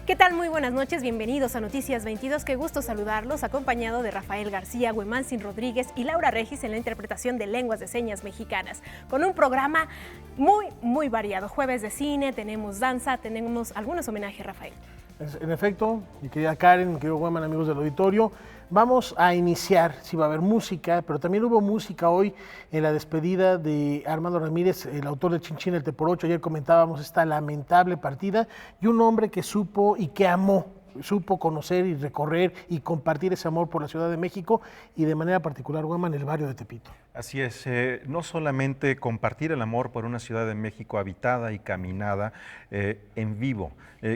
¿Qué tal? Muy buenas noches, bienvenidos a Noticias 22, qué gusto saludarlos, acompañado de Rafael García, Huemansin Rodríguez y Laura Regis en la interpretación de lenguas de señas mexicanas, con un programa muy variado. Jueves de cine, tenemos danza, tenemos algunos homenajes, Rafael. En efecto, mi querida Karen, mi querido Hueman, amigos del auditorio, vamos a iniciar, sí va a haber música, pero también hubo música hoy en la despedida de Armando Ramírez, el autor de Chin Chin el Teporocho. Ayer comentábamos esta lamentable partida y un hombre que supo y que supo conocer y recorrer y compartir ese amor por la Ciudad de México y de manera particular, Hueman, el barrio de Tepito. Así es, no solamente compartir el amor por una Ciudad de México habitada y caminada en vivo,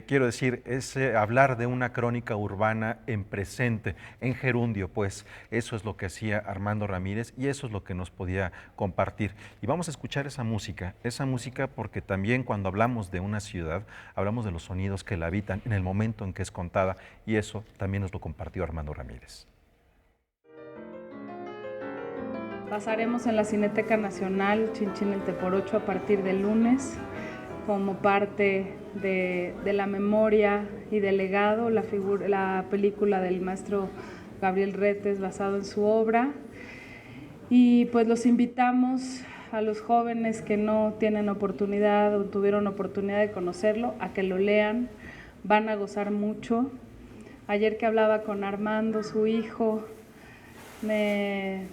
quiero decir, es hablar de una crónica urbana en presente, en gerundio, pues eso es lo que hacía Armando Ramírez y eso es lo que nos podía compartir. Y vamos a escuchar esa música porque también cuando hablamos de una ciudad, hablamos de los sonidos que la habitan en el momento en que es contada y eso también nos lo compartió Armando Ramírez. Pasaremos en la Cineteca Nacional Chin Chin el Teporocho a partir del lunes como parte de la memoria y del legado, la película del maestro Gabriel Retes basado en su obra. Y pues los invitamos a los jóvenes que no tienen oportunidad o tuvieron oportunidad de conocerlo a que lo lean, van a gozar mucho. Ayer que hablaba con Armando, su hijo, me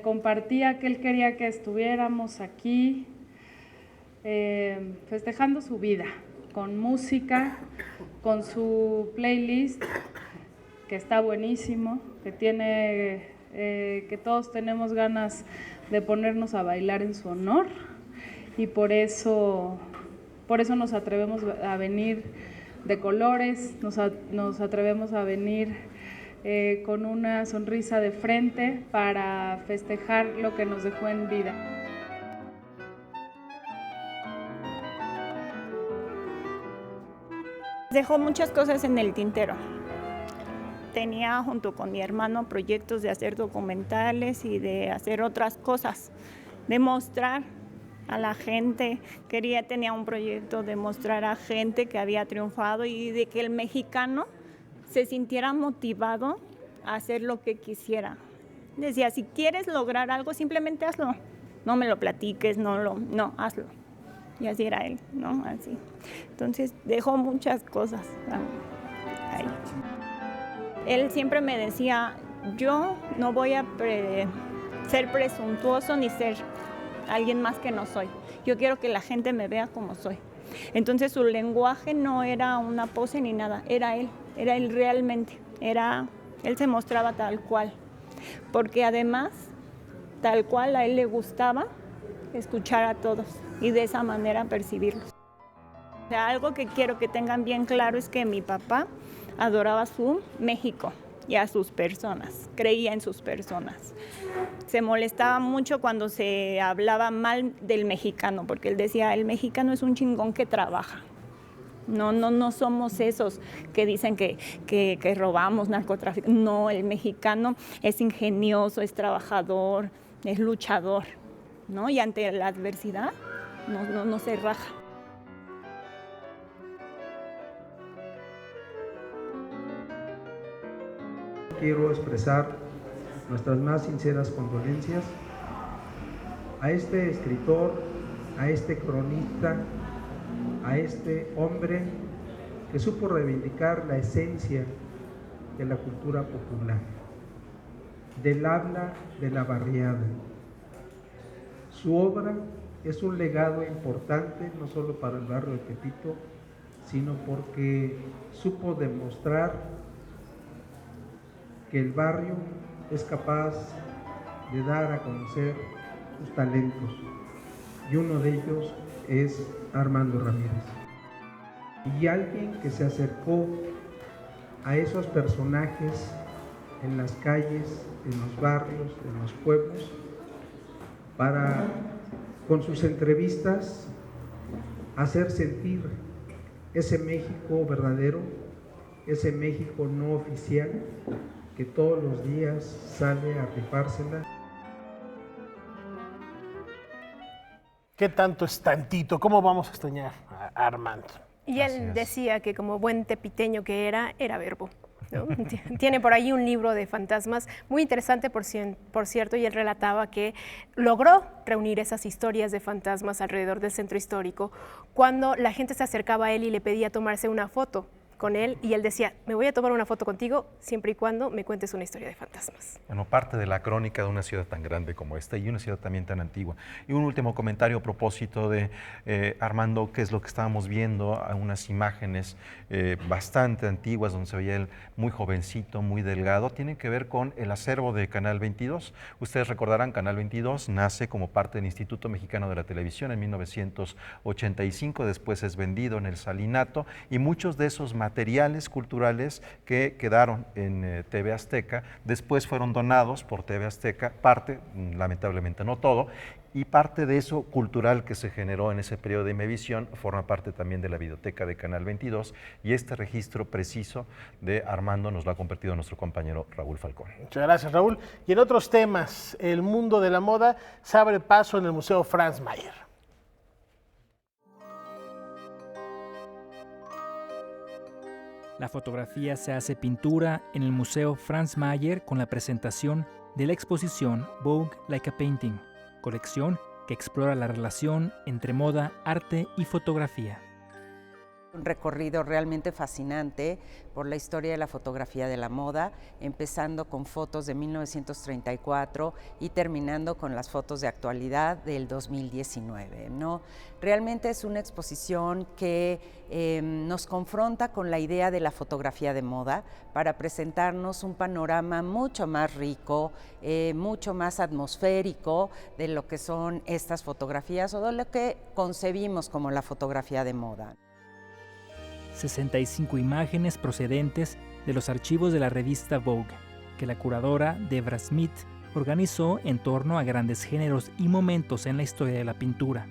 compartía que él quería que estuviéramos aquí festejando su vida, con música, con su playlist, que está buenísimo, que todos tenemos ganas de ponernos a bailar en su honor y por eso nos atrevemos a venir de colores, nos atrevemos a venir con una sonrisa de frente para festejar lo que nos dejó en vida. Dejó muchas cosas en el tintero. Tenía junto con mi hermano proyectos de hacer documentales y de hacer otras cosas, de mostrar a la gente. Tenía un proyecto de mostrar a gente que había triunfado y de que el mexicano se sintiera motivado a hacer lo que quisiera. Decía, si quieres lograr algo, simplemente hazlo. No me lo platiques, no, hazlo. Y así era él, ¿no? Así. Entonces dejó muchas cosas ahí. Él siempre me decía, yo no voy a ser presuntuoso ni ser alguien más que no soy. Yo quiero que la gente me vea como soy. Entonces su lenguaje no era una pose ni nada, era él realmente, él se mostraba tal cual, porque además, tal cual a él le gustaba escuchar a todos y de esa manera percibirlos. O sea, algo que quiero que tengan bien claro es que mi papá adoraba su México y a sus personas, creía en sus personas. Se molestaba mucho cuando se hablaba mal del mexicano, porque él decía, el mexicano es un chingón que trabaja. No somos esos que dicen que robamos, narcotráfico. No, el mexicano es ingenioso, es trabajador, es luchador, ¿no? Y ante la adversidad no se raja. Quiero expresar nuestras más sinceras condolencias a este escritor, a este cronista, a este hombre que supo reivindicar la esencia de la cultura popular, del habla de la barriada. Su obra es un legado importante no solo para el barrio de Tepito, sino porque supo demostrar que el barrio es capaz de dar a conocer sus talentos, y uno de ellos es Armando Ramírez. Y alguien que se acercó a esos personajes en las calles, en los barrios, en los pueblos, para, con sus entrevistas, hacer sentir ese México verdadero, ese México no oficial, que todos los días sale a rifársela. ¿Qué tanto es tantito? ¿Cómo vamos a extrañar a Armando? Y Así él es. decía que como buen tepiteño que era verbo, ¿no? Tiene por ahí un libro de fantasmas muy interesante, por cierto, y él relataba que logró reunir esas historias de fantasmas alrededor del centro histórico cuando la gente se acercaba a él y le pedía tomarse una foto con él, y él decía, me voy a tomar una foto contigo siempre y cuando me cuentes una historia de fantasmas. Bueno, parte de la crónica de una ciudad tan grande como esta y una ciudad también tan antigua. Y un último comentario a propósito de Armando, que es lo que estábamos viendo, a unas imágenes bastante antiguas donde se veía él muy jovencito, muy delgado, tienen que ver con el acervo de Canal 22. Ustedes recordarán, Canal 22 nace como parte del Instituto Mexicano de la Televisión en 1985, después es vendido en el Salinato, y muchos de esos materiales culturales que quedaron en TV Azteca, después fueron donados por TV Azteca, parte, lamentablemente no todo, y parte de eso cultural que se generó en ese periodo de Imevisión forma parte también de la videoteca de Canal 22, y este registro preciso de Armando nos lo ha compartido nuestro compañero Raúl Falcón. Muchas gracias, Raúl. Y en otros temas, el mundo de la moda se abre paso en el Museo Franz Mayer. La fotografía se hace pintura en el Museo Franz Mayer con la presentación de la exposición Vogue Like a Painting, colección que explora la relación entre moda, arte y fotografía. Un recorrido realmente fascinante por la historia de la fotografía de la moda, empezando con fotos de 1934 y terminando con las fotos de actualidad del 2019, ¿no? Realmente es una exposición que nos confronta con la idea de la fotografía de moda para presentarnos un panorama mucho más rico, mucho más atmosférico de lo que son estas fotografías o de lo que concebimos como la fotografía de moda. 65 imágenes procedentes de los archivos de la revista Vogue, que la curadora Debra Smith organizó en torno a grandes géneros y momentos en la historia de la pintura.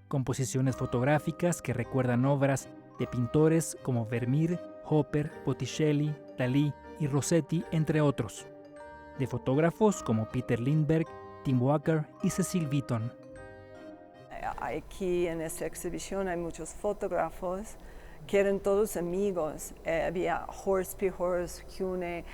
Composiciones fotográficas que recuerdan obras de pintores como Vermeer, Hopper, Botticelli, Dalí y Rossetti, entre otros. De fotógrafos como Peter Lindbergh, Tim Walker y Cecil Beaton. Aquí en esta exhibición hay muchos fotógrafos que eran todos amigos. Había Horst P. Kuhne,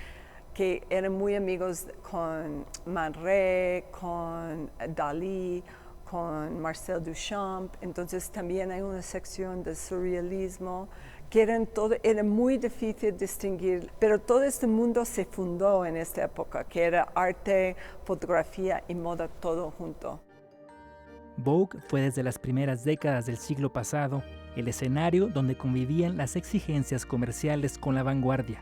que eran muy amigos con Man Ray, con Dalí, con Marcel Duchamp. Entonces también hay una sección de surrealismo, que era muy difícil distinguir, pero todo este mundo se fundó en esta época, que era arte, fotografía y moda todo junto. Vogue fue desde las primeras décadas del siglo pasado el escenario donde convivían las exigencias comerciales con la vanguardia.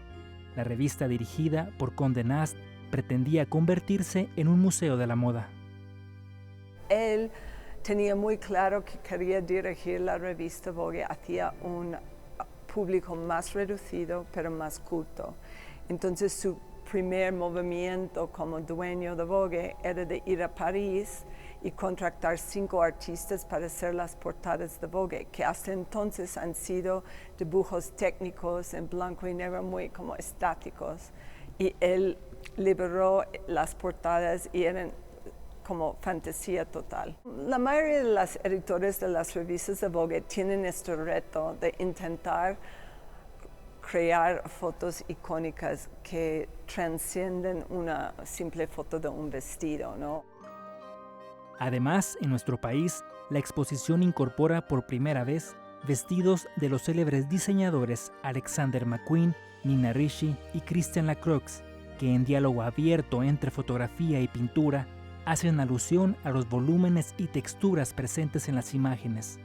La revista, dirigida por Condé Nast, pretendía convertirse en un museo de la moda. Él tenía muy claro que quería dirigir la revista Vogue hacia un público más reducido, pero más culto. Entonces su primer movimiento como dueño de Vogue era de ir a París y contratar 5 artistas para hacer las portadas de Vogue, que hasta entonces han sido dibujos técnicos en blanco y negro muy como estáticos. Y él liberó las portadas y eran como fantasía total. La mayoría de las editores de las revistas de Vogue tienen este reto de intentar crear fotos icónicas que trascienden una simple foto de un vestido, ¿no? Además, en nuestro país, la exposición incorpora por primera vez vestidos de los célebres diseñadores Alexander McQueen, Nina Ricci y Christian Lacroix, que en diálogo abierto entre fotografía y pintura hacen alusión a los volúmenes y texturas presentes en las imágenes.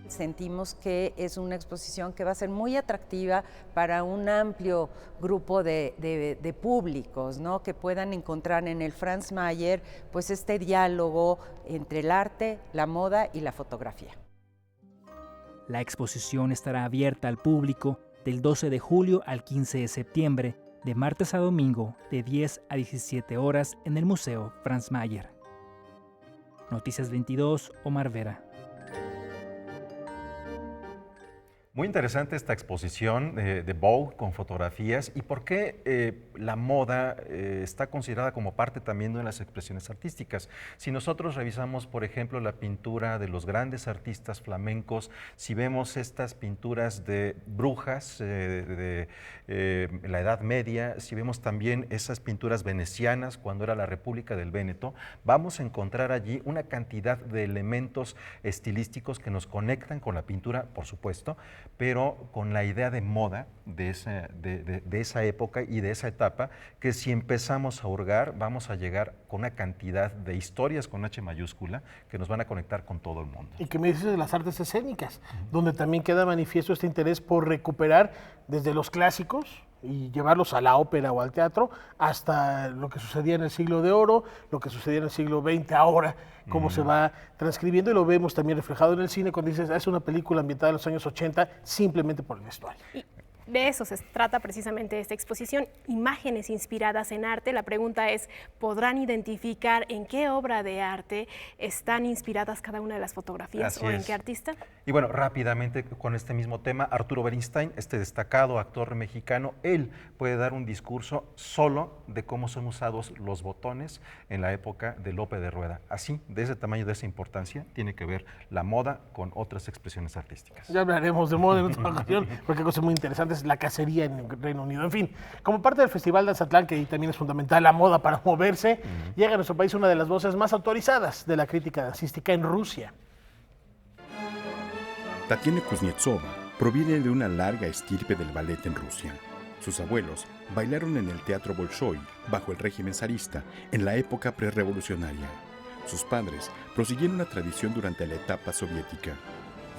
Sentimos que es una exposición que va a ser muy atractiva para un amplio grupo de públicos, ¿no? Que puedan encontrar en el Franz Mayer pues este diálogo entre el arte, la moda y la fotografía. La exposición estará abierta al público del 12 de julio al 15 de septiembre, de martes a domingo, de 10 a 17 horas en el Museo Franz Mayer. Noticias 22, Omar Vera. Muy interesante esta exposición de Vogue con fotografías y por qué la moda está considerada como parte también de las expresiones artísticas. Si nosotros revisamos, por ejemplo, la pintura de los grandes artistas flamencos, si vemos estas pinturas de brujas de la Edad Media, si vemos también esas pinturas venecianas cuando era la República del Véneto, vamos a encontrar allí una cantidad de elementos estilísticos que nos conectan con la pintura, por supuesto, pero con la idea de moda de esa época y de esa etapa, que si empezamos a hurgar, vamos a llegar con una cantidad de historias con H mayúscula que nos van a conectar con todo el mundo. Y que me dices de las artes escénicas, donde también queda manifiesto este interés por recuperar desde los clásicos y llevarlos a la ópera o al teatro, hasta lo que sucedía en el siglo de oro, lo que sucedía en el siglo XX ahora, cómo se va transcribiendo, y lo vemos también reflejado en el cine cuando dices, es una película ambientada en los años 80 simplemente por el vestuario. De eso se trata precisamente esta exposición, imágenes inspiradas en arte. La pregunta es, ¿podrán identificar en qué obra de arte están inspiradas cada una de las fotografías o en qué artista? Y bueno, rápidamente con este mismo tema, Arturo Bernstein, este destacado actor mexicano, él puede dar un discurso solo de cómo son usados los botones en la época de Lope de Rueda. Así, de ese tamaño, de esa importancia, tiene que ver la moda con otras expresiones artísticas. Ya hablaremos de moda en otra ocasión, porque hay cosas muy interesantes, la cacería en el Reino Unido. En fin, como parte del Festival Danzatlán, que ahí también es fundamental la moda para moverse, llega a nuestro país una de las voces más autorizadas de la crítica dancística en Rusia. Tatiana Kuznetsova proviene de una larga estirpe del ballet en Rusia. Sus abuelos bailaron en el Teatro Bolshoi bajo el régimen zarista en la época prerrevolucionaria. Sus padres prosiguieron la tradición durante la etapa soviética.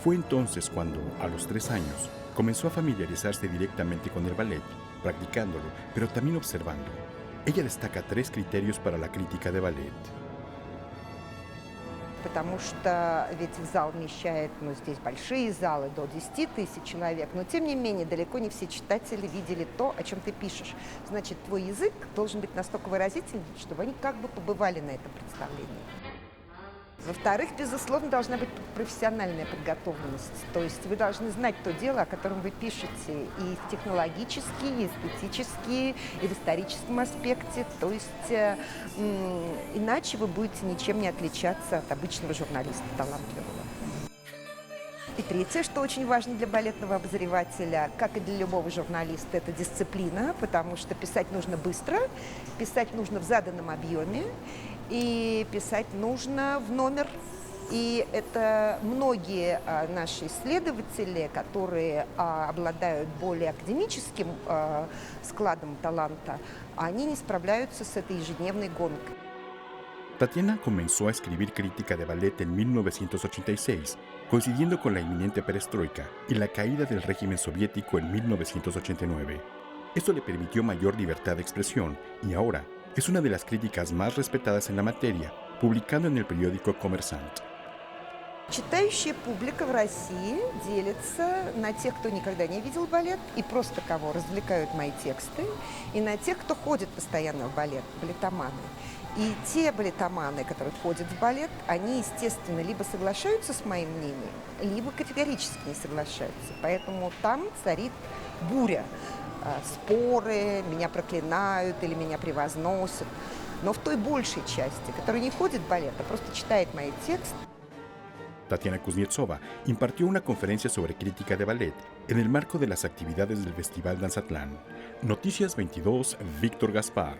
Fue entonces cuando, a los 3 años, comenzó a familiarizarse directamente con el ballet, practicándolo, pero también observando. Ella destaca 3 criterios para la crítica de ballet. Потому что ведь зал вмещает, здесь большие залы, до 10 тысяч человек, но тем не менее далеко не все читатели видели то, о чем ты пишешь. Значит, твой язык должен быть настолько выразительным, чтобы они как бы побывали на этом представлении. Во-вторых, безусловно, должна быть профессиональная подготовленность. То есть вы должны знать то дело, о котором вы пишете, и технологически, и эстетически, и в историческом аспекте. То есть иначе вы будете ничем не отличаться от обычного журналиста талантливого. И третье, что очень важно для балетного обозревателя, как и для любого журналиста, это дисциплина, потому что писать нужно быстро, писать нужно в заданном объеме, и писать нужно в номер. И это многие наши исследователи, которые обладают более академическим складом таланта, они не справляются с этой ежедневной гонкой. Tatiana comenzó a escribir crítica de ballet en 1986, coincidiendo con la inminente perestroika y la caída del régimen soviético en 1989. Esto le permitió mayor libertad de expresión y ahora es una de las críticas más respetadas en la materia, publicando en el periódico Коммерсант. Читающая публика в России делится на тех, кто никогда не видел балет и просто кого развлекают мои тексты, и на тех, кто ходит постоянно в балет, балетоманы. И те балетоманы, которые ходят в балет, они, естественно, либо соглашаются с моим мнением, либо категорически не соглашаются. Поэтому там царит буря. Споры, меня проклинают или меня превозносят. Но в той большей части, которая не ходит в балет, а просто читает мои тексты. Tatiana Kuznetsova impartió una conferencia sobre crítica de ballet en el marco de las actividades del Festival Danzatlán. Noticias 22, Víctor Gaspar.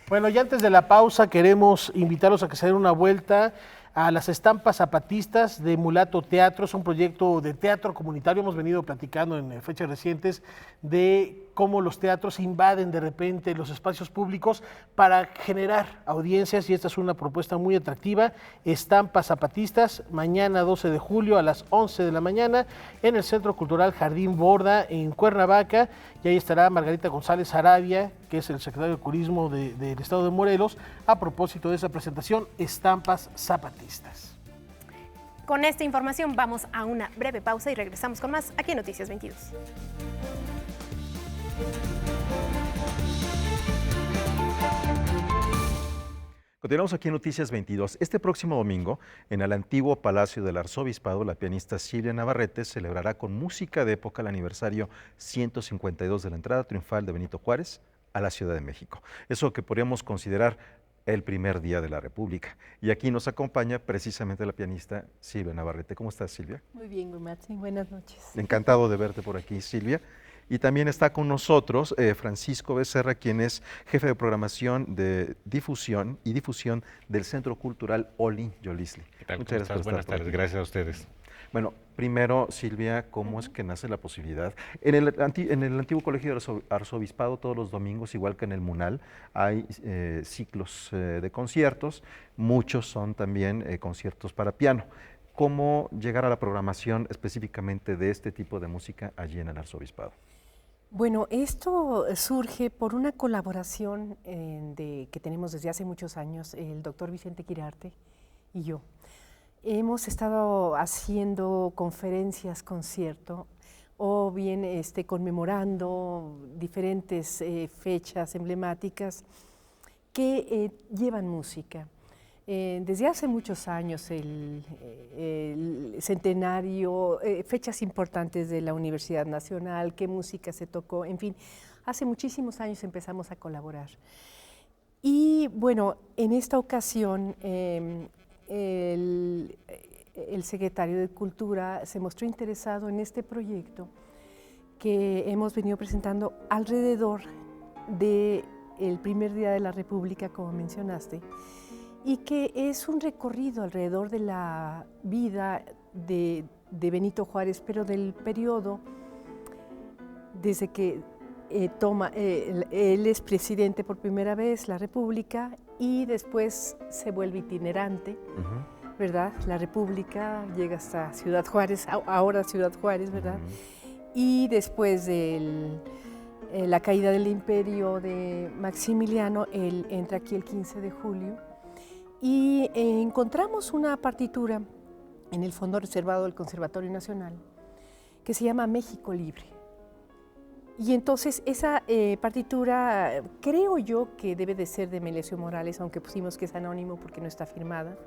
Bueno, y antes de la pausa queremos invitarlos a que se den una vuelta a las estampas zapatistas de Mulato Teatro. Es un proyecto de teatro comunitario. Hemos venido platicando en fechas recientes de cómo los teatros invaden de repente los espacios públicos para generar audiencias, y esta es una propuesta muy atractiva. Estampas zapatistas, mañana 12 de julio a las 11 de la mañana en el Centro Cultural Jardín Borda en Cuernavaca, y ahí estará Margarita González Arabia, que es el secretario de Turismo del Estado de Morelos, a propósito de esa presentación, Estampas Zapatistas. Con esta información vamos a una breve pausa y regresamos con más aquí en Noticias 22. Continuamos aquí en Noticias 22. Este próximo domingo, en el antiguo Palacio del Arzobispado, la pianista Silvia Navarrete celebrará con música de época el aniversario 152 de la entrada triunfal de Benito Juárez a la Ciudad de México. Eso que podríamos considerar el primer día de la República. Y aquí nos acompaña precisamente la pianista Silvia Navarrete. ¿Cómo estás, Silvia? Muy bien, Gumatzi. Buenas noches. Encantado de verte por aquí, Silvia. Y también está con nosotros Francisco Becerra, quien es jefe de programación de difusión del Centro Cultural Olin Yolisli. ¿Qué tal? Muchas gracias. Buenas tardes, gracias a ustedes. Bueno, primero, Silvia, ¿cómo es que nace la posibilidad? En el antiguo Colegio del Arzobispado, todos los domingos, igual que en el Munal, hay ciclos de conciertos, muchos son también conciertos para piano. ¿Cómo llegar a la programación específicamente de este tipo de música allí en el Arzobispado? Bueno, esto surge por una colaboración que tenemos desde hace muchos años, el doctor Vicente Quirarte y yo. Hemos estado haciendo conferencias, concierto, o bien conmemorando diferentes fechas emblemáticas que llevan música. Desde hace muchos años, el centenario, fechas importantes de la Universidad Nacional, qué música se tocó, en fin, hace muchísimos años empezamos a colaborar. Y bueno, en esta ocasión el secretario de Cultura se mostró interesado en este proyecto que hemos venido presentando alrededor del primer día de la República, como mencionaste, y que es un recorrido alrededor de la vida de Benito Juárez, pero del periodo desde que él es presidente por primera vez, la República, y después se vuelve itinerante, ¿verdad? La República llega hasta Ciudad Juárez, ahora Ciudad Juárez, ¿verdad? Y después de la caída del imperio de Maximiliano, él entra aquí el 15 de julio, y encontramos una partitura en el fondo reservado del Conservatorio Nacional que se llama México Libre. Y entonces esa partitura creo yo que debe de ser de Melesio Morales, aunque pusimos que es anónimo porque no está firmada,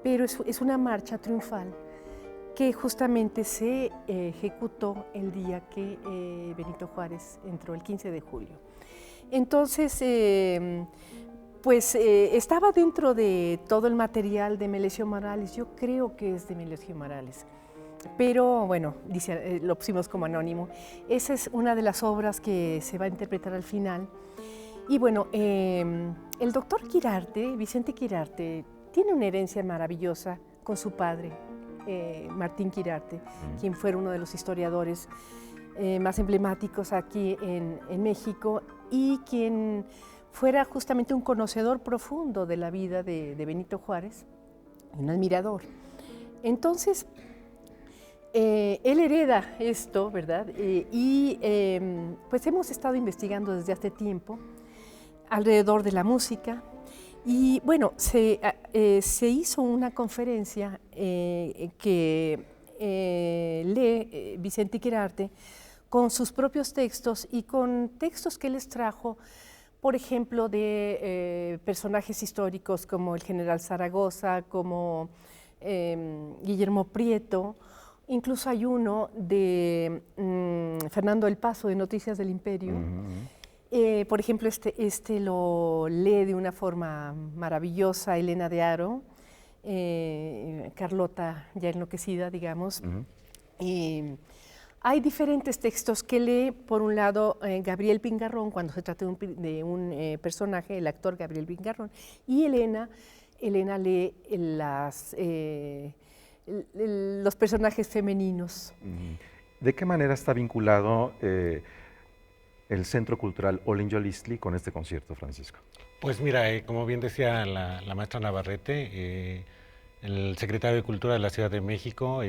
pero es una marcha triunfal que justamente se ejecutó el día que Benito Juárez entró, el 15 de julio. Entonces, estaba dentro de todo el material de Melesio Morales, yo creo que es de Melesio Morales, pero bueno, lo pusimos como anónimo. Esa es una de las obras que se va a interpretar al final. Y bueno, el doctor Quirarte, Vicente Quirarte, tiene una herencia maravillosa con su padre, Martín Quirarte, quien fue uno de los historiadores más emblemáticos aquí en México y quien fuera justamente un conocedor profundo de la vida de Benito Juárez, un admirador. Entonces, él hereda esto, ¿verdad? Pues hemos estado investigando desde hace tiempo alrededor de la música y bueno, se hizo una conferencia que lee Vicente Quirarte con sus propios textos y con textos que él les trajo, por ejemplo, de personajes históricos como el general Zaragoza, como Guillermo Prieto. Incluso hay uno de Fernando El Paso, de Noticias del Imperio. Por ejemplo, este lo lee de una forma maravillosa Elena de Haro, Carlota ya enloquecida, digamos. Hay diferentes textos que lee, por un lado, Gabriel Pingarrón, cuando se trata de un personaje, el actor Gabriel Pingarrón, y Elena lee los personajes femeninos. ¿De qué manera está vinculado el Centro Cultural Olin Yolisli con este concierto, Francisco? Pues mira, como bien decía la maestra Navarrete, el secretario de Cultura de la Ciudad de México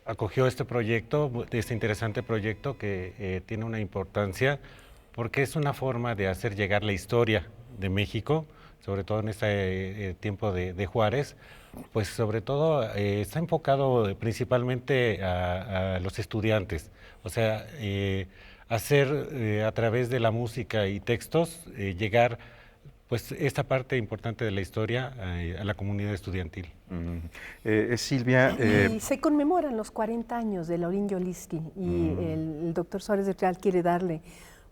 acogió este proyecto, este interesante proyecto que tiene una importancia porque es una forma de hacer llegar la historia de México, sobre todo en este tiempo de Juárez, pues sobre todo está enfocado principalmente a los estudiantes, o sea, hacer a través de la música y textos, llegar pues esta parte importante de la historia a la comunidad estudiantil. Silvia... Y se conmemoran los 40 años de Lauryn Yolistli y el doctor Suárez de Trial quiere darle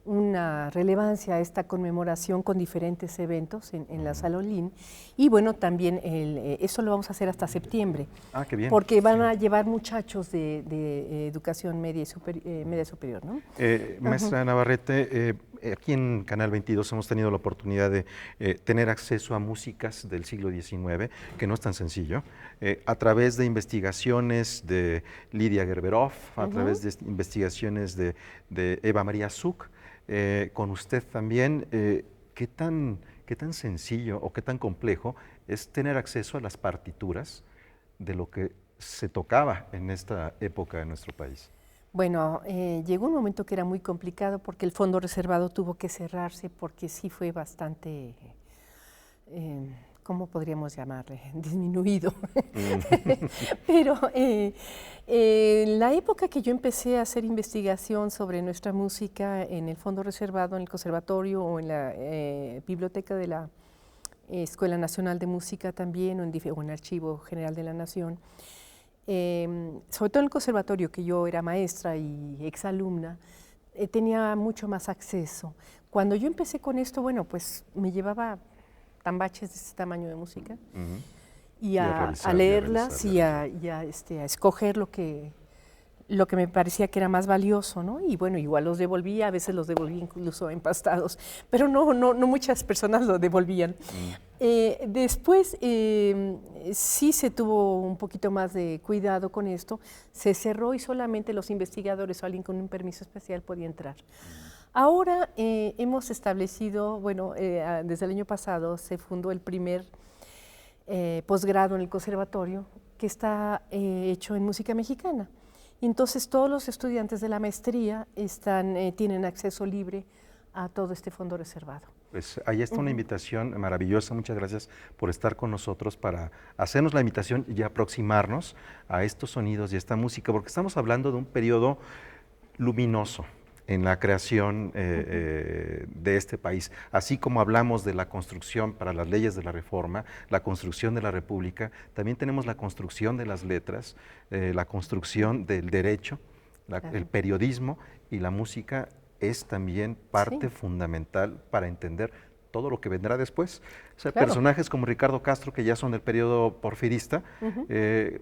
una relevancia a esta conmemoración con diferentes eventos en la Sala Olin. Y bueno, también eso lo vamos a hacer hasta septiembre. Ah, qué bien. Porque van a llevar muchachos de educación media superior, ¿no? Maestra Navarrete, aquí en Canal 22 hemos tenido la oportunidad de tener acceso a músicas del siglo XIX, que no es tan sencillo, a través de investigaciones de Lidia Gerberov, a través de investigaciones de Eva María Zuck, con usted también. ¿Qué tan sencillo o qué tan complejo es tener acceso a las partituras de lo que se tocaba en esta época en nuestro país? Bueno, llegó un momento que era muy complicado porque el fondo reservado tuvo que cerrarse porque sí fue bastante, ¿cómo podríamos llamarle? Disminuido. Pero en la época que yo empecé a hacer investigación sobre nuestra música en el fondo reservado, en el conservatorio o en la biblioteca de la Escuela Nacional de Música también, o en el Archivo General de la Nación, sobre todo en el conservatorio, que yo era maestra y exalumna, tenía mucho más acceso. Cuando yo empecé con esto, bueno, pues me llevaba tambaches de este tamaño de música y a leerlas y a escoger lo que me parecía que era más valioso, ¿no? Y bueno, igual los devolvía, a veces los devolvía incluso empastados, pero no muchas personas lo devolvían. Después sí se tuvo un poquito más de cuidado con esto, se cerró y solamente los investigadores o alguien con un permiso especial podía entrar. Ahora hemos establecido, bueno, desde el año pasado se fundó el primer posgrado en el conservatorio que está hecho en música mexicana. Entonces todos los estudiantes de la maestría tienen acceso libre a todo este fondo reservado. Pues ahí está una invitación maravillosa. Muchas gracias por estar con nosotros para hacernos la invitación y aproximarnos a estos sonidos y a esta música, porque estamos hablando de un periodo luminoso en la creación de este país. Así como hablamos de la construcción para las leyes de la Reforma, la construcción de la República, también tenemos la construcción de las letras, la construcción del derecho, el periodismo, y la música es también parte fundamental para entender todo lo que vendrá después. O sea, personajes como Ricardo Castro, que ya son del periodo porfirista,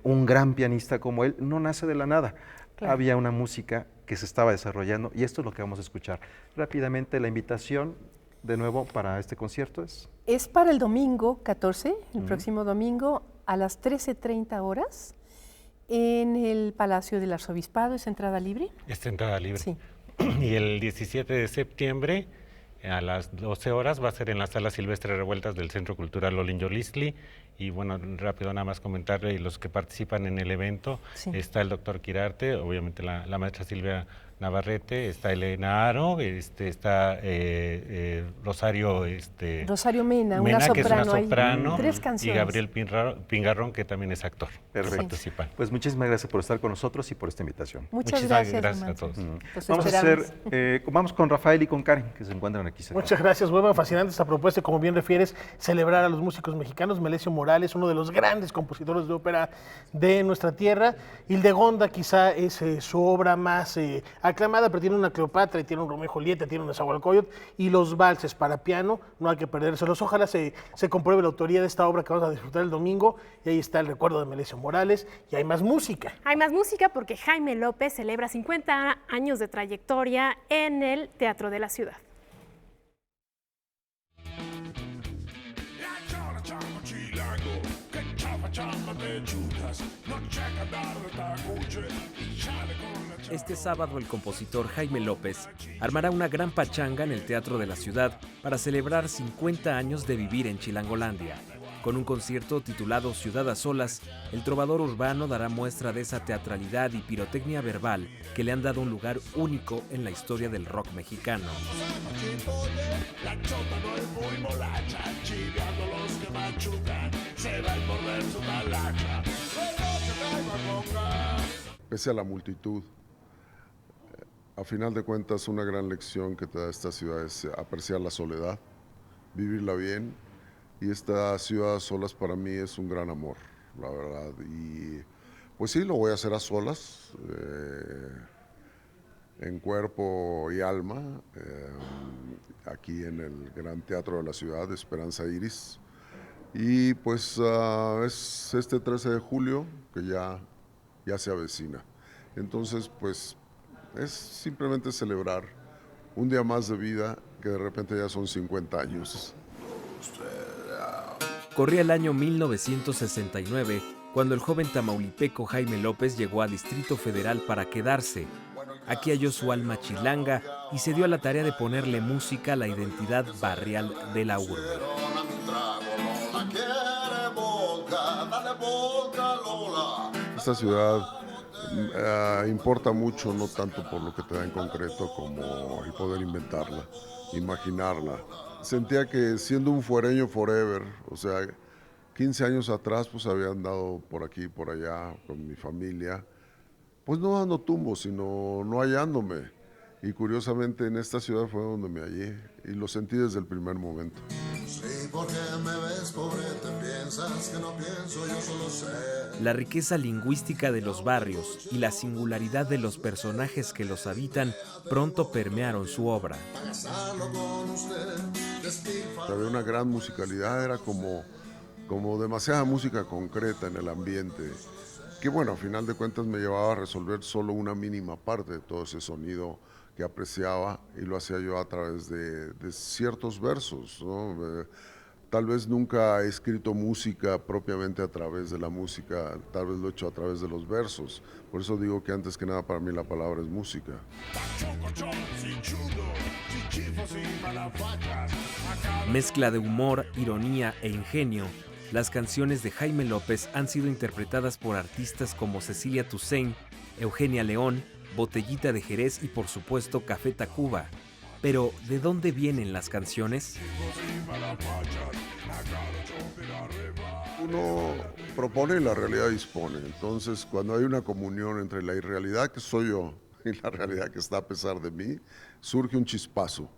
un gran pianista como él, no nace de la nada. Había una música que se estaba desarrollando y esto es lo que vamos a escuchar. Rápidamente, la invitación de nuevo para este concierto es para el domingo 14, el próximo domingo, a las 13:30 horas, en el Palacio del Arzobispado. ¿Es entrada libre? Es entrada libre. Sí. Y el 17 de septiembre, a las 12 horas, va a ser en la Sala Silvestre Revueltas del Centro Cultural Lauryn Yolistli. Y bueno, rápido nada más comentarle, los que participan en el evento, está el doctor Quirarte, obviamente la maestra Silvia Navarrete, está Elena Aro, está Rosario Mena, una soprano, que es una soprano, hay 3 canciones. Y Gabriel Pingarrón, que también es actor. Perfecto. Pues muchísimas gracias por estar con nosotros y por esta invitación. Muchísimas gracias a todos. Vamos con Rafael y con Karen, que se encuentran aquí cerca. Muchas gracias, Huema. Fascinante esta propuesta, como bien refieres, celebrar a los músicos mexicanos. Melesio Morales, uno de los grandes compositores de ópera de nuestra tierra. Hildegonda quizá es su obra más aclamada, pero tiene una Cleopatra y tiene un Romeo y Julieta, tiene un Nezahualcóyotl y los valses para piano, no hay que perdérselos. Ojalá se compruebe la autoría de esta obra que vamos a disfrutar el domingo, y ahí está el recuerdo de Melesio Morales, y hay más música. Hay más música porque Jaime López celebra 50 años de trayectoria en el Teatro de la Ciudad. Este sábado el compositor Jaime López armará una gran pachanga en el Teatro de la Ciudad para celebrar 50 años de vivir en Chilangolandia. Con un concierto titulado Ciudad a Solas, el trovador urbano dará muestra de esa teatralidad y pirotecnia verbal que le han dado un lugar único en la historia del rock mexicano. Pese a la multitud, a final de cuentas una gran lección que te da esta ciudad es apreciar la soledad, vivirla bien, y esta ciudad a solas para mí es un gran amor, la verdad. Y pues sí, lo voy a hacer a solas, en cuerpo y alma, aquí en el Gran Teatro de la Ciudad, Esperanza Iris. Y pues es este 13 de julio que ya se avecina. Entonces, pues es simplemente celebrar un día más de vida, que de repente ya son 50 años. Corría el año 1969 cuando el joven tamaulipeco Jaime López llegó a Distrito Federal para quedarse. Aquí halló su alma chilanga y se dio a la tarea de ponerle música a la identidad barrial de la urbe. Esta ciudad importa mucho, no tanto por lo que te da en concreto como el poder inventarla, imaginarla. Sentía que siendo un fuereño forever, o sea, 15 años atrás pues había andado por aquí y por allá con mi familia, pues no dando tumbos, sino no hallándome. Y curiosamente en esta ciudad fue donde me hallé y lo sentí desde el primer momento. Sí, porque me ves pobre, te piensas que no pienso, yo solo sé. La riqueza lingüística de los barrios y la singularidad de los personajes que los habitan pronto permearon su obra. Había una gran musicalidad, era como demasiada música concreta en el ambiente, que bueno, a final de cuentas me llevaba a resolver solo una mínima parte de todo ese sonido que apreciaba, y lo hacía yo a través de ciertos versos, ¿no? Tal vez nunca he escrito música propiamente a través de la música, tal vez lo he hecho a través de los versos. Por eso digo que antes que nada para mí la palabra es música. Mezcla de humor, ironía e ingenio, las canciones de Jaime López han sido interpretadas por artistas como Cecilia Toussaint, Eugenia León, Botellita de Jerez y por supuesto Café Tacuba. Pero, ¿de dónde vienen las canciones? Uno propone y la realidad dispone. Entonces, cuando hay una comunión entre la irrealidad que soy yo y la realidad que está a pesar de mí, surge un chispazo.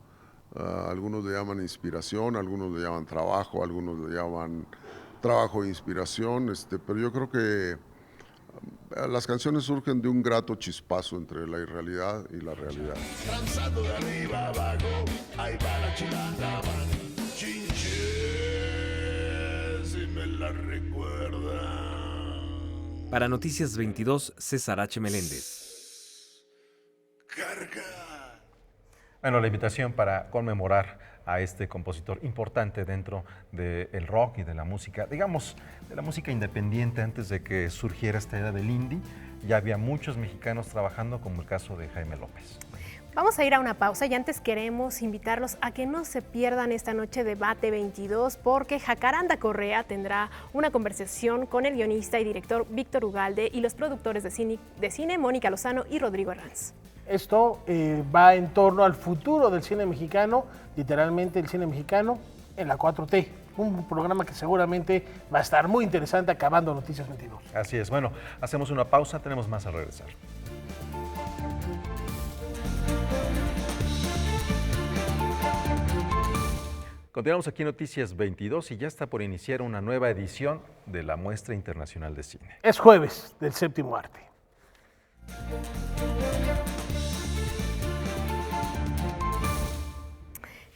Algunos le llaman inspiración, algunos le llaman trabajo, algunos le llaman trabajo e inspiración, pero yo creo que las canciones surgen de un grato chispazo entre la irrealidad y la realidad. Transando de arriba abajo, ahí va la chilanga, chinche, si me la recuerda. Para Noticias 22, César H. Meléndez. Carga. Bueno, la invitación para conmemorar a este compositor importante dentro del rock y de la música, digamos, de la música independiente. Antes de que surgiera esta era del indie, ya había muchos mexicanos trabajando, como el caso de Jaime López. Vamos a ir a una pausa y antes queremos invitarlos a que no se pierdan esta noche Debate 22, porque Jacaranda Correa tendrá una conversación con el guionista y director Víctor Ugalde y los productores de cine Mónica Lozano y Rodrigo Herranz. Esto va en torno al futuro del cine mexicano, literalmente el cine mexicano en la 4T. Un programa que seguramente va a estar muy interesante acabando Noticias 22. Así es. Bueno, hacemos una pausa, tenemos más a regresar. Continuamos aquí en Noticias 22 y ya está por iniciar una nueva edición de la Muestra Internacional de Cine. Es jueves del Séptimo Arte.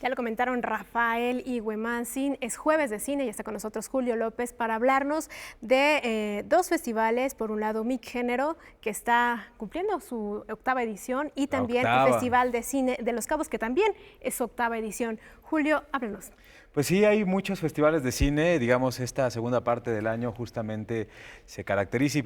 Ya lo comentaron Rafael y Huemanzin, es jueves de cine y está con nosotros Julio López para hablarnos de dos festivales. Por un lado, Mic Género, que está cumpliendo su 8ª edición, y también el Festival de Cine de Los Cabos, que también es su 8ª edición. Julio, háblanos. Pues sí, hay muchos festivales de cine, digamos, esta segunda parte del año justamente se caracteriza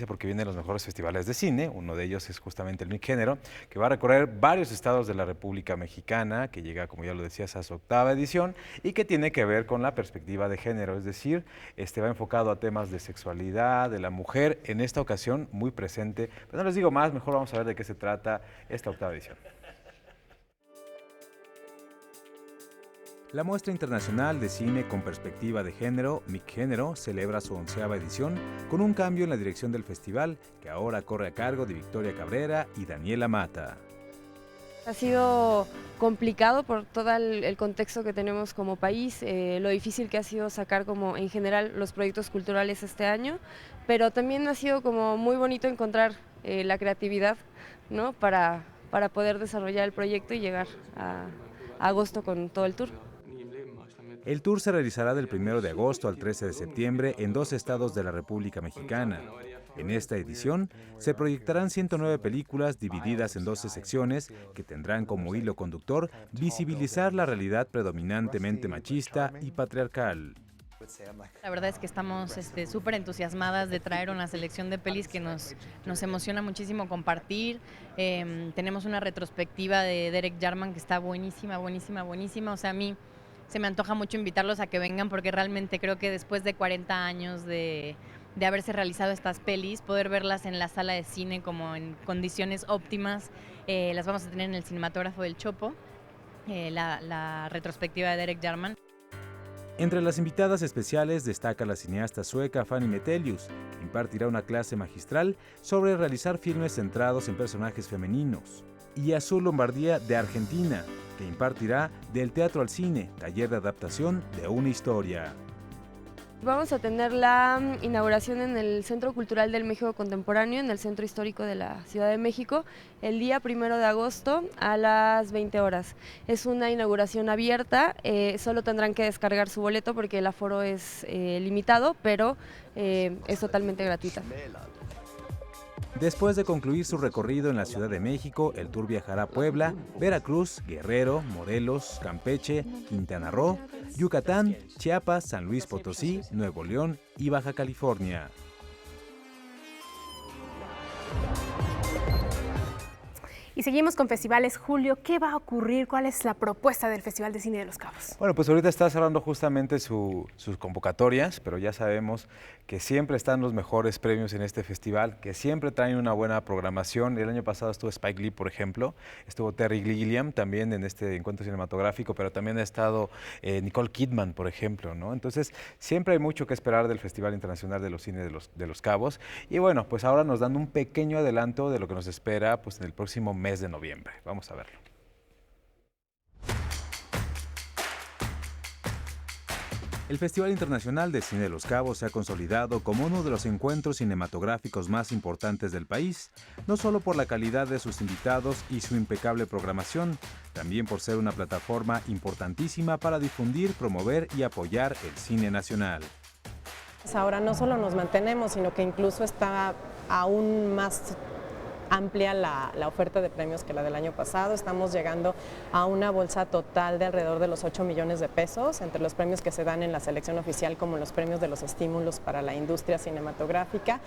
porque vienen los mejores festivales de cine. Uno de ellos es justamente el Mic Género, que va a recorrer varios estados de la República Mexicana, que llega, como ya lo decías, a su 8ª edición y que tiene que ver con la perspectiva de género, es decir, va enfocado a temas de sexualidad, de la mujer, en esta ocasión muy presente. Pero no les digo más, mejor vamos a ver de qué se trata esta 8ª edición. La Muestra Internacional de Cine con Perspectiva de Género, MICGénero, celebra su 11ª edición con un cambio en la dirección del festival, que ahora corre a cargo de Victoria Cabrera y Daniela Mata. Ha sido complicado por todo el contexto que tenemos como país, lo difícil que ha sido sacar como en general los proyectos culturales este año, pero también ha sido como muy bonito encontrar la creatividad, ¿no? para poder desarrollar el proyecto y llegar a agosto con todo el tour. El tour se realizará del 1 de agosto al 13 de septiembre en 2 estados de la República Mexicana. En esta edición se proyectarán 109 películas divididas en 12 secciones que tendrán como hilo conductor visibilizar la realidad predominantemente machista y patriarcal. La verdad es que estamos súper entusiasmadas de traer una selección de pelis que nos emociona muchísimo compartir. Tenemos una retrospectiva de Derek Jarman que está buenísima, buenísima, buenísima. O sea, a mí se me antoja mucho invitarlos a que vengan porque realmente creo que después de 40 años de haberse realizado estas pelis, poder verlas en la sala de cine como en condiciones óptimas, las vamos a tener en el cinematógrafo del Chopo, la retrospectiva de Derek Jarman. Entre las invitadas especiales destaca la cineasta sueca Fanny Metelius, que impartirá una clase magistral sobre realizar filmes centrados en personajes femeninos, y Azul Lombardía de Argentina, que impartirá Del teatro al cine, taller de adaptación de una historia. Vamos a tener la inauguración en el Centro Cultural del México Contemporáneo, en el Centro Histórico de la Ciudad de México, el día 1 de agosto a las 20 horas. Es una inauguración abierta, solo tendrán que descargar su boleto porque el aforo es limitado, pero es totalmente gratuita. Después de concluir su recorrido en la Ciudad de México, el tour viajará a Puebla, Veracruz, Guerrero, Morelos, Campeche, Quintana Roo, Yucatán, Chiapas, San Luis Potosí, Nuevo León y Baja California. Y seguimos con festivales. Julio, ¿qué va a ocurrir? ¿Cuál es la propuesta del Festival de Cine de Los Cabos? Bueno, pues ahorita está cerrando justamente sus convocatorias, pero ya sabemos que siempre están los mejores premios en este festival, que siempre traen una buena programación. El año pasado estuvo Spike Lee, por ejemplo, estuvo Terry Gilliam también en este encuentro cinematográfico, pero también ha estado Nicole Kidman, por ejemplo, ¿no? Entonces, siempre hay mucho que esperar del Festival Internacional de los Cines de Los Cabos. Y bueno, pues ahora nos dan un pequeño adelanto de lo que nos espera pues, en el próximo mes de noviembre. Vamos a verlo. El Festival Internacional de Cine de Los Cabos se ha consolidado como uno de los encuentros cinematográficos más importantes del país, no solo por la calidad de sus invitados y su impecable programación, también por ser una plataforma importantísima para difundir, promover y apoyar el cine nacional. Ahora no solo nos mantenemos, sino que incluso está aún más amplia la oferta de premios que la del año pasado. Estamos llegando a una bolsa total de alrededor de los 8 millones de pesos, entre los premios que se dan en la selección oficial como los premios de los estímulos para la industria cinematográfica.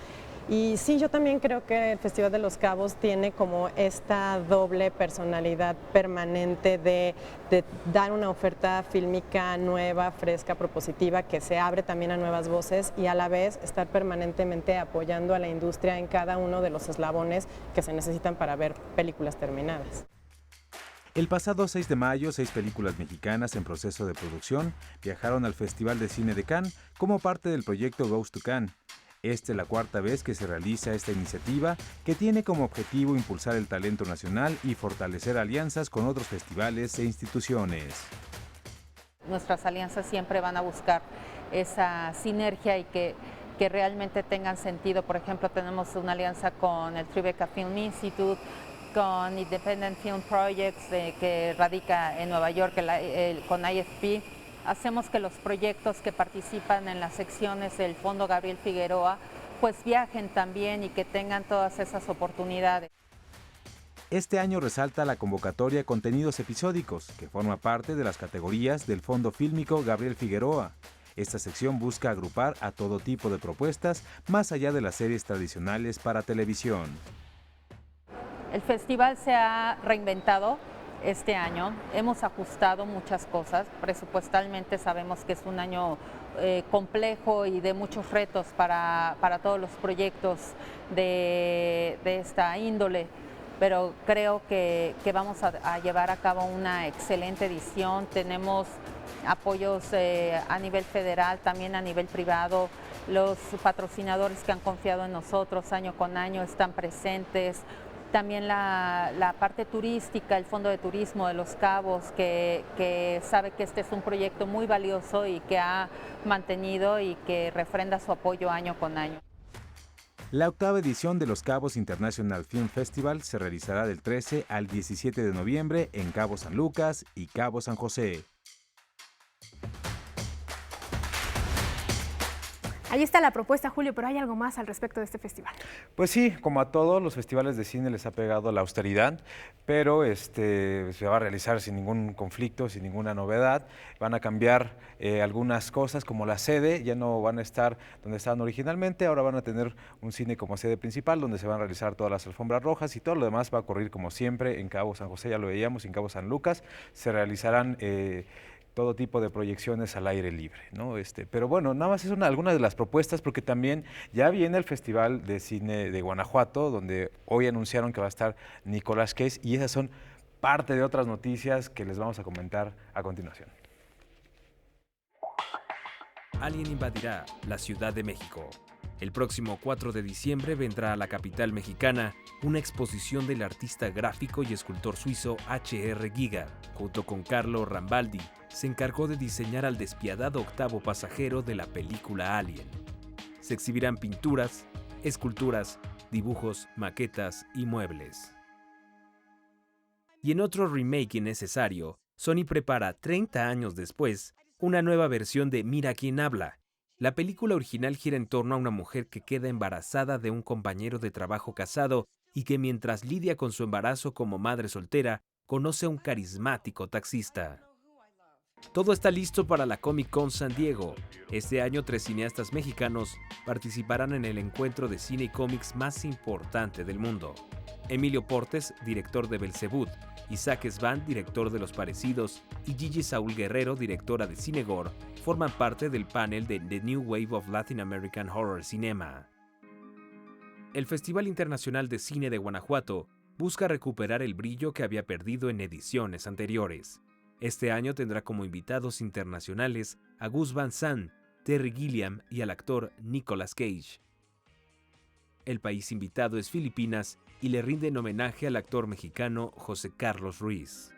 Y sí, yo también creo que el Festival de Los Cabos tiene como esta doble personalidad permanente de dar una oferta fílmica nueva, fresca, propositiva, que se abre también a nuevas voces y a la vez estar permanentemente apoyando a la industria en cada uno de los eslabones que se necesitan para ver películas terminadas. El pasado 6 de mayo, 6 películas mexicanas en proceso de producción viajaron al Festival de Cine de Cannes como parte del proyecto Goes to Cannes. Esta es la 4ª vez que se realiza esta iniciativa que tiene como objetivo impulsar el talento nacional y fortalecer alianzas con otros festivales e instituciones. Nuestras alianzas siempre van a buscar esa sinergia y que realmente tengan sentido. Por ejemplo, tenemos una alianza con el Tribeca Film Institute, con Independent Film Projects, que radica en Nueva York, con IFP. Hacemos que los proyectos que participan en las secciones del Fondo Gabriel Figueroa pues viajen también y que tengan todas esas oportunidades. Este año resalta la convocatoria Contenidos Episódicos, que forma parte de las categorías del Fondo Fílmico Gabriel Figueroa. Esta sección busca agrupar a todo tipo de propuestas más allá de las series tradicionales para televisión. El festival se ha reinventado este año, hemos ajustado muchas cosas, presupuestalmente sabemos que es un año complejo y de muchos retos para todos los proyectos de esta índole, pero creo que vamos a llevar a cabo una excelente edición. Tenemos apoyos a nivel federal, también a nivel privado. Los patrocinadores que han confiado en nosotros año con año están presentes. También la parte turística, el Fondo de Turismo de Los Cabos, que sabe que este es un proyecto muy valioso y que ha mantenido y que refrenda su apoyo año con año. La 8ª edición de Los Cabos International Film Festival se realizará del 13 al 17 de noviembre en Cabo San Lucas y Cabo San José. Ahí está la propuesta, Julio, pero ¿hay algo más al respecto de este festival? Pues sí, como a todos los festivales de cine les ha pegado la austeridad, pero se va a realizar sin ningún conflicto, sin ninguna novedad. Van a cambiar algunas cosas, como la sede, ya no van a estar donde estaban originalmente, ahora van a tener un cine como sede principal, donde se van a realizar todas las alfombras rojas y todo lo demás va a ocurrir como siempre en Cabo San José, ya lo veíamos, en Cabo San Lucas. Se realizarán todo tipo de proyecciones al aire libre, ¿no? Pero bueno, nada más es alguna de las propuestas, porque también ya viene el Festival de Cine de Guanajuato, donde hoy anunciaron que va a estar Nicolas Cage, y esas son parte de otras noticias que les vamos a comentar a continuación. Alien invadirá la Ciudad de México. El próximo 4 de diciembre vendrá a la capital mexicana una exposición del artista gráfico y escultor suizo H.R. Giger. Junto con Carlo Rambaldi, se encargó de diseñar al despiadado octavo pasajero de la película Alien. Se exhibirán pinturas, esculturas, dibujos, maquetas y muebles. Y en otro remake innecesario, Sony prepara 30 años después una nueva versión de Mira quién habla. La película original gira en torno a una mujer que queda embarazada de un compañero de trabajo casado y que mientras lidia con su embarazo como madre soltera, conoce a un carismático taxista. Todo está listo para la Comic Con San Diego. Este año 3 cineastas mexicanos participarán en el encuentro de cine y cómics más importante del mundo. Emilio Portes, director de Belzebú, Isaac Svan, director de Los Parecidos, y Gigi Saúl Guerrero, directora de Cinegore, forman parte del panel de The New Wave of Latin American Horror Cinema. El Festival Internacional de Cine de Guanajuato busca recuperar el brillo que había perdido en ediciones anteriores. Este año tendrá como invitados internacionales a Gus Van Sant, Terry Gilliam y al actor Nicolas Cage. El país invitado es Filipinas y le rinden homenaje al actor mexicano José Carlos Ruiz.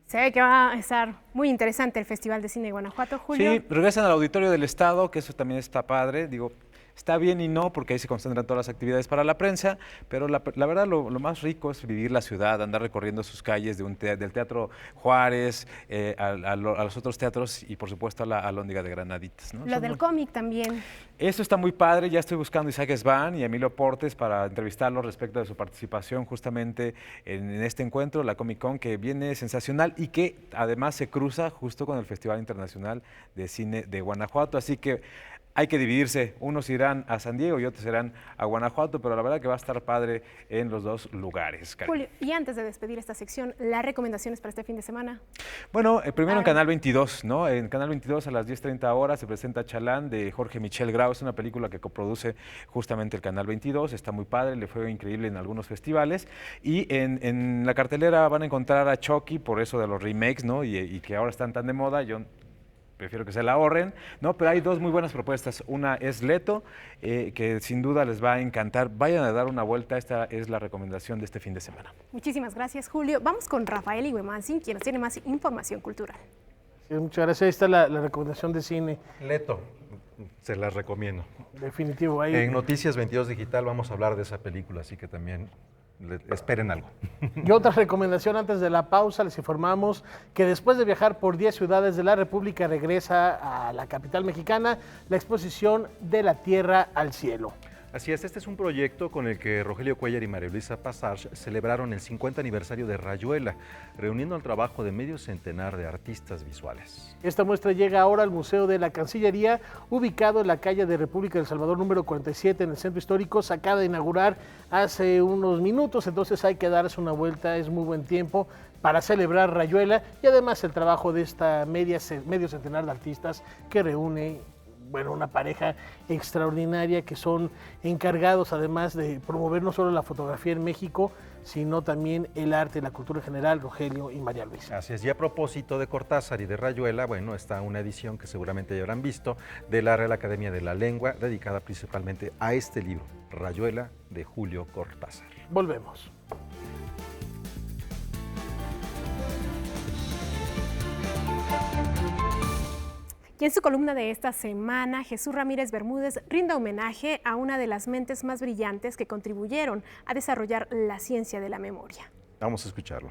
Se ve que va a estar muy interesante el Festival de Cine de Guanajuato, Julio. Sí, regresan al Auditorio del Estado, que eso también está padre, digo, está bien y no, porque ahí se concentran todas las actividades para la prensa, pero la verdad lo más rico es vivir la ciudad, andar recorriendo sus calles del Teatro Juárez, a los otros teatros y por supuesto a la Alhóndiga de Granaditas, ¿no? Lo del cómic también. Eso está muy padre, ya estoy buscando a Isaac Svan y a Emilio Portes para entrevistarlos respecto de su participación justamente en este encuentro, la Comic Con, que viene sensacional y que además se cruza justo con el Festival Internacional de Cine de Guanajuato, así que hay que dividirse, unos irán a San Diego y otros irán a Guanajuato, pero la verdad que va a estar padre en los dos lugares. Julio, y antes de despedir esta sección, ¿las recomendaciones para este fin de semana? Bueno, primero en Canal 22, ¿no? En Canal 22 a las 10:30 horas se presenta Chalán de Jorge Michel Grau, es una película que coproduce justamente el Canal 22, está muy padre, le fue increíble en algunos festivales, y en la cartelera van a encontrar a Chucky, por eso de los remakes, ¿no? Y que ahora están tan de moda, yo prefiero que se la ahorren, ¿no? Pero hay dos muy buenas propuestas. Una es Leto, que sin duda les va a encantar. Vayan a dar una vuelta, esta es la recomendación de este fin de semana. Muchísimas gracias, Julio. Vamos con Rafael Iguemansin, quien nos tiene más información cultural. Sí, muchas gracias. Ahí está la recomendación de cine. Leto, se las recomiendo. Definitivo. Ahí. En Noticias 22 Digital vamos a hablar de esa película, así que también esperen algo. Y otra recomendación antes de la pausa, les informamos que después de viajar por 10 ciudades de la República regresa a la capital mexicana la exposición De la Tierra al Cielo. Así es, este es un proyecto con el que Rogelio Cuellar y María Luisa Passage celebraron el 50 aniversario de Rayuela, reuniendo el trabajo de medio centenar de artistas visuales. Esta muestra llega ahora al Museo de la Cancillería, ubicado en la calle de República del Salvador número 47 en el centro histórico. Se acaba de inaugurar hace unos minutos, entonces hay que darse una vuelta, es muy buen tiempo para celebrar Rayuela y además el trabajo de esta medio centenar de artistas que reúne bueno, una pareja extraordinaria que son encargados además de promover no solo la fotografía en México, sino también el arte y la cultura en general, Rogelio y María Luisa. Así es, y a propósito de Cortázar y de Rayuela, bueno, está una edición que seguramente ya habrán visto de la Real Academia de la Lengua, dedicada principalmente a este libro, Rayuela, de Julio Cortázar. Volvemos. Y en su columna de esta semana, Jesús Ramírez Bermúdez rinde homenaje a una de las mentes más brillantes que contribuyeron a desarrollar la ciencia de la memoria. Vamos a escucharlo.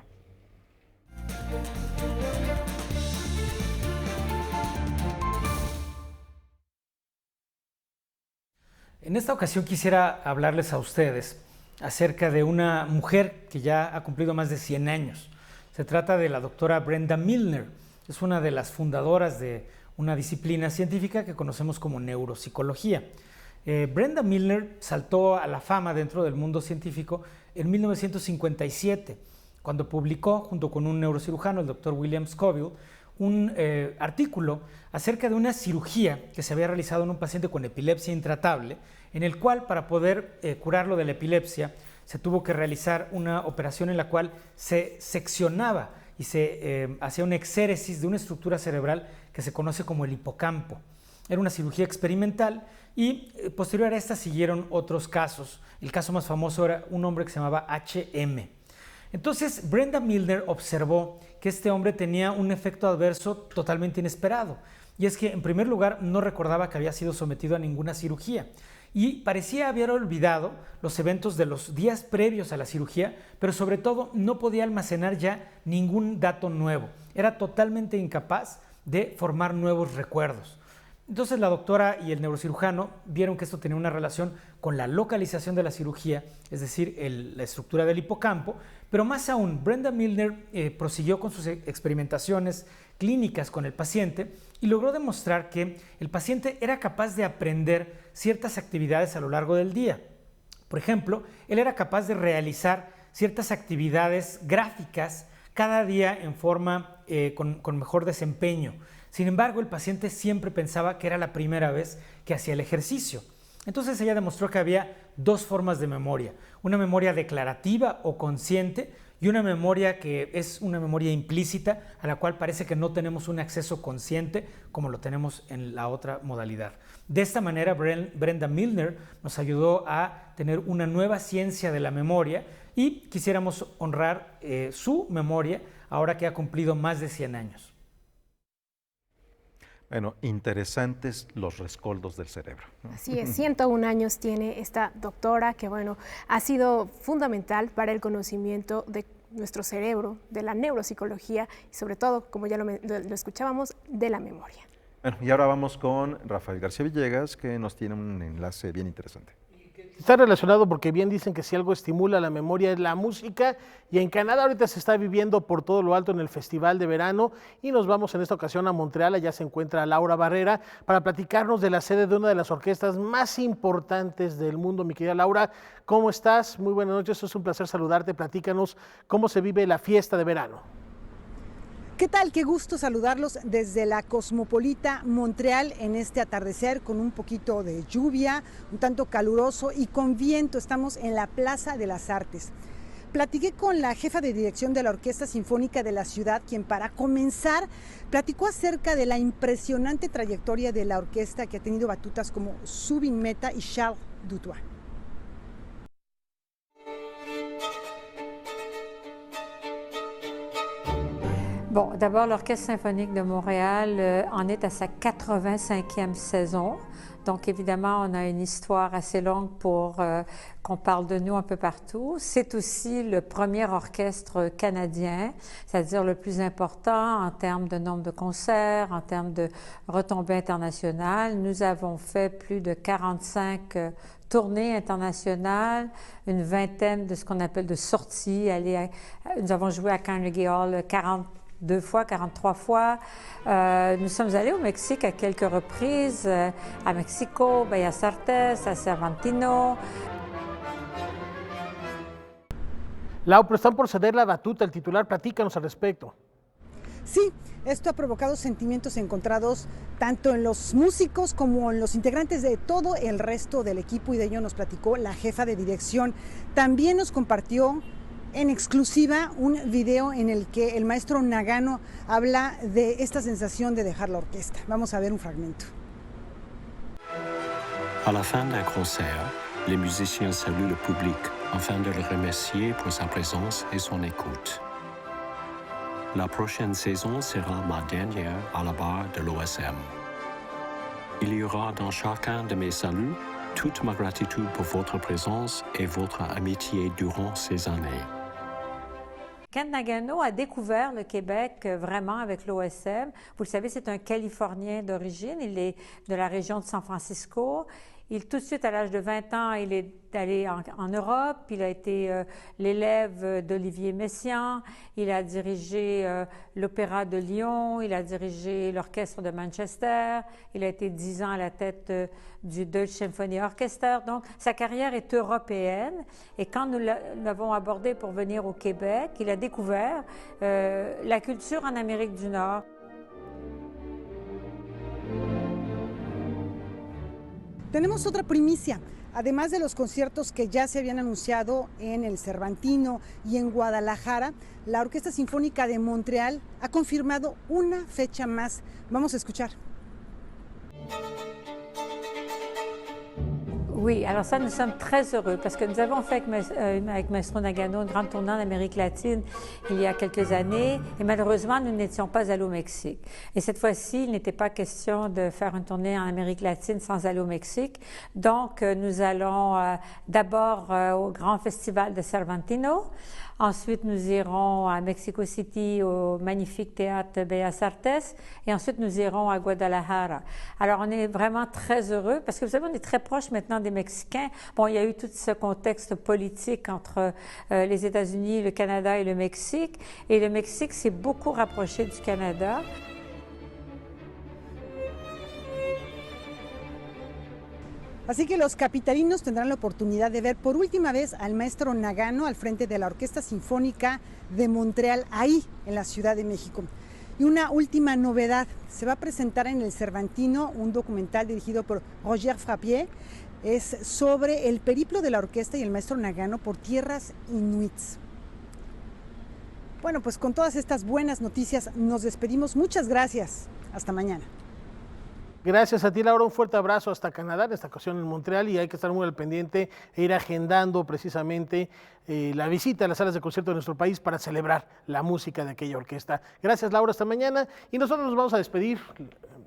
En esta ocasión quisiera hablarles a ustedes acerca de una mujer que ya ha cumplido más de 100 años. Se trata de la doctora Brenda Milner. Es una de las fundadoras de una disciplina científica que conocemos como neuropsicología. Brenda Milner saltó a la fama dentro del mundo científico en 1957, cuando publicó, junto con un neurocirujano, el doctor William Scoville, un artículo acerca de una cirugía que se había realizado en un paciente con epilepsia intratable, en el cual, para poder curarlo de la epilepsia, se tuvo que realizar una operación en la cual se seccionaba y se hacía una exéresis de una estructura cerebral que se conoce como el hipocampo. Era una cirugía experimental y posterior a esta siguieron otros casos. El caso más famoso era un hombre que se llamaba H.M. Entonces Brenda Milner observó que este hombre tenía un efecto adverso totalmente inesperado, y es que en primer lugar no recordaba que había sido sometido a ninguna cirugía y parecía haber olvidado los eventos de los días previos a la cirugía, pero sobre todo no podía almacenar ya ningún dato nuevo. Era totalmente incapaz de formar nuevos recuerdos. Entonces la doctora y el neurocirujano vieron que esto tenía una relación con la localización de la cirugía, es decir, la estructura del hipocampo, pero más aún, Brenda Milner prosiguió con sus experimentaciones clínicas con el paciente y logró demostrar que el paciente era capaz de aprender ciertas actividades a lo largo del día. Por ejemplo, él era capaz de realizar ciertas actividades gráficas cada día en forma con mejor desempeño. Sin embargo, el paciente siempre pensaba que era la primera vez que hacía el ejercicio. Entonces ella demostró que había dos formas de memoria, una memoria declarativa o consciente y una memoria que es una memoria implícita a la cual parece que no tenemos un acceso consciente como lo tenemos en la otra modalidad. De esta manera, Brenda Milner nos ayudó a tener una nueva ciencia de la memoria y quisiéramos honrar su memoria ahora que ha cumplido más de 100 años. Bueno, interesantes los rescoldos del cerebro, ¿no? Así es, 101 años tiene esta doctora que, bueno, ha sido fundamental para el conocimiento de nuestro cerebro, de la neuropsicología y sobre todo, como ya lo escuchábamos, de la memoria. Bueno, y ahora vamos con Rafael García Villegas, que nos tiene un enlace bien interesante. Está relacionado porque bien dicen que si algo estimula la memoria es la música, y en Canadá ahorita se está viviendo por todo lo alto en el Festival de Verano, y nos vamos en esta ocasión a Montreal. Allá se encuentra Laura Barrera para platicarnos de la sede de una de las orquestas más importantes del mundo. Mi querida Laura, ¿cómo estás? Muy buenas noches, es un placer saludarte. Platícanos cómo se vive la fiesta de verano. ¿Qué tal? Qué gusto saludarlos desde la cosmopolita Montreal en este atardecer con un poquito de lluvia, un tanto caluroso y con viento. Estamos en la Plaza de las Artes. Platiqué con la jefa de dirección de la Orquesta Sinfónica de la ciudad, quien para comenzar platicó acerca de la impresionante trayectoria de la orquesta que ha tenido batutas como Zubin Mehta y Charles Dutoit. Bon, d'abord, l'Orchestre symphonique de Montréal en est à sa 85e saison. Donc, évidemment, on a une histoire assez longue pour qu'on parle de nous un peu partout. C'est aussi le premier orchestre canadien, c'est-à-dire le plus important en termes de nombre de concerts, en termes de retombées internationales. Nous avons fait plus de 45 tournées internationales, une vingtaine de ce qu'on appelle de sorties. Nous avons joué à Carnegie Hall 42 fois, 43 fois. Nous sommes allés au Mexique à quelques reprises, à Mexico, Bellas Artes, a Cervantino. Lau, pero están por ceder la batuta, el titular, platícanos al respecto. Sí, esto ha provocado sentimientos encontrados tanto en los músicos como en los integrantes de todo el resto del equipo, y de ello nos platicó la jefa de dirección. También nos compartió en exclusiva un video en el que el maestro Nagano habla de esta sensación de dejar la orquesta. Vamos a ver un fragmento. À la fin d'un concert, les musiciens saluent le public afin de le remercier pour sa présence et son écoute. La prochaine saison sera ma dernière à la barre de l'OSM. Il y aura dans chacun de mes saluts toute ma gratitude pour votre présence et votre amitié durant ces années. Ken Nagano a découvert le Québec vraiment avec l'OSM. Vous le savez, c'est un Californien d'origine. Il est de la région de San Francisco. Tout de suite, à l'âge de 20 ans, il est allé en Europe. Il a été l'élève d'Olivier Messiaen. Il a dirigé l'Opéra de Lyon. Il a dirigé l'Orchestre de Manchester. Il a été 10 ans à la tête du Deutsche Symphonie Orchester. Donc, sa carrière est européenne. Et quand nous l'avons abordé pour venir au Québec, il a découvert la culture en Amérique du Nord. Tenemos otra primicia. Además de los conciertos que ya se habían anunciado en el Cervantino y en Guadalajara, la Orquesta Sinfónica de Montreal ha confirmado una fecha más. Vamos a escuchar. Oui, alors ça, nous sommes très heureux parce que nous avons fait avec Maestro Nagano une grande tournée en Amérique latine il y a quelques années et malheureusement, nous n'étions pas allés au Mexique. Et cette fois-ci, il n'était pas question de faire une tournée en Amérique latine sans aller au Mexique. Donc, nous allons d'abord au Grand Festival de Cervantino. Ensuite, nous irons à Mexico City au magnifique théâtre Bellas Artes et ensuite nous irons à Guadalajara. Alors, on est vraiment très heureux parce que vous savez, on est très proche maintenant des Mexicains. Bon, il y a eu tout ce contexte politique entre les États-Unis, le Canada et le Mexique. Et le Mexique s'est beaucoup rapproché du Canada. Así que los capitalinos tendrán la oportunidad de ver por última vez al maestro Nagano al frente de la Orquesta Sinfónica de Montreal, ahí en la Ciudad de México. Y una última novedad, se va a presentar en el Cervantino un documental dirigido por Roger Frappier. Es sobre el periplo de la orquesta y el maestro Nagano por tierras inuits. Bueno, pues con todas estas buenas noticias nos despedimos. Muchas gracias. Hasta mañana. Gracias a ti, Laura. Un fuerte abrazo hasta Canadá, en esta ocasión en Montreal, y hay que estar muy al pendiente e ir agendando precisamente la visita a las salas de concierto de nuestro país para celebrar la música de aquella orquesta. Gracias, Laura, hasta mañana. Y nosotros nos vamos a despedir.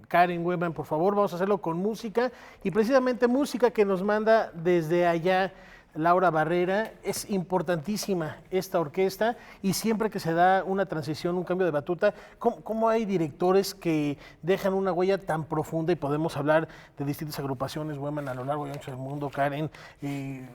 Karen Weber, por favor, vamos a hacerlo con música, y precisamente música que nos manda desde allá Laura Barrera. Es importantísima esta orquesta, y siempre que se da una transición, un cambio de batuta, ¿cómo hay directores que dejan una huella tan profunda? Y podemos hablar de distintas agrupaciones, Weman, a lo largo y ancho del mundo, Karen,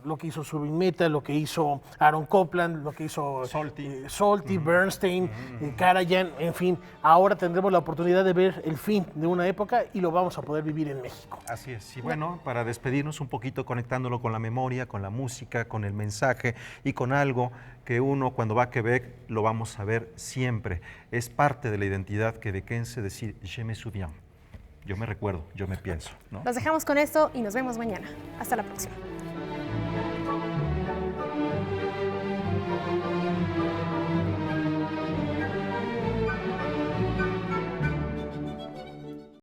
lo que hizo Subin Mehta, lo que hizo Aaron Copland, lo que hizo Solti, Bernstein, Karajan, en fin. Ahora tendremos la oportunidad de ver el fin de una época y lo vamos a poder vivir en México. Así es. Y bueno, para despedirnos un poquito, conectándolo con la memoria, con la música, con el mensaje y con algo que uno cuando va a Quebec lo vamos a ver siempre. Es parte de la identidad quebequense decir je me souviens. Yo me recuerdo, yo me pienso, ¿no? Los dejamos con esto y nos vemos mañana. Hasta la próxima.